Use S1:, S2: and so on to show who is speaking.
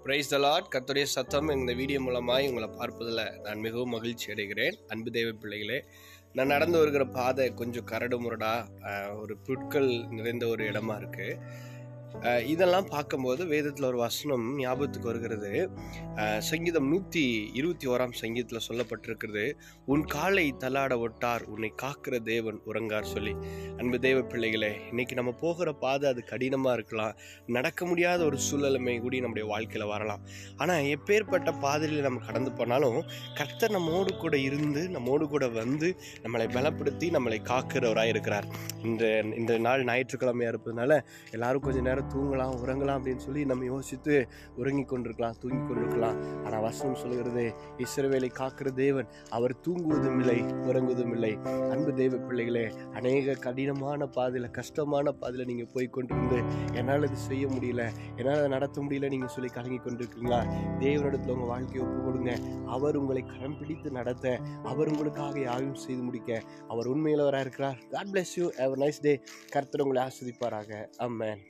S1: Praise the Lord. கர்த்தருடைய சத்தம் இந்த வீடியோ மூலமாய் உங்களை பார்ப்பதில் நான் மிகவும் மகிழ்ச்சி அடைகிறேன். அன்பு தேவ பிள்ளைகளே, நான் நடந்து வருகிற பாதை கொஞ்சம் கரடு முரடா ஒரு புட்கள் நிறைந்த ஒரு இடமா இருக்கு. இதெல்லாம் பார்க்கும்போது வேதத்தில் ஒரு வசனம் ஞாபகத்துக்கு வருகிறது. சங்கீதம் 121 சங்கீதத்தில் சொல்லப்பட்டிருக்கிறது, உன் காலை தள்ளாட ஒட்டார், உன்னை காக்கிற தேவன் உறங்கார் சொல்லி. அன்பு தேவ பிள்ளைகளே, இன்னைக்கு நம்ம போகிற பாதை அது கடினமாக இருக்கலாம், நடக்க முடியாத ஒரு சூழ்நிலைமை கூடி நம்முடைய வாழ்க்கையில் வரலாம். ஆனால் எப்பேற்பட்ட பாதையில் நம்ம கடந்து போனாலும் கர்த்தர் நம்மோடு கூட இருந்து நம்மோடு கூட வந்து நம்மளை பலப்படுத்தி நம்மளை காக்கிறவராக இருக்கிறார். இந்த நாள் ஞாயிற்றுக்கிழமையாக இருப்பதுனால எல்லாரும் கொஞ்சம் நேரம் தூங்கலாம், உறங்கலாம் அப்படின்னு சொல்லி நம்ம யோசித்து உறங்கி கொண்டிருக்கலாம், தூங்கி கொண்டிருக்கலாம். ஆனால் வசனம் சொல்கிறது, இஸ்ரவேலை காக்கிற தேவன் அவர் தூங்குவதும் இல்லை, உறங்குவதும் இல்லை. அன்பு தேவ பிள்ளைகளே, அநேக கடினமான பாதையில், கஷ்டமான பாதையில் நீங்கள் போய் கொண்டிருந்து என்னால் இது செய்ய முடியல, என்னால் நடத்த முடியல நீங்கள் சொல்லி கலங்கி கொண்டிருக்கீங்களா? தேவனிடத்தில் உங்கள் வாழ்க்கையை ஒப்பு கொடுங்க. அவர் உங்களை கரம் பிடித்து நடத்த, அவர் உங்களுக்காக யாரும் செய்து முடிக்க அவர் உண்மையிலவராக இருக்கிறார். God bless you. Have a nice day. கர்த்தர் உங்களை ஆசீர்வதிப்பாராக. ஆமென்.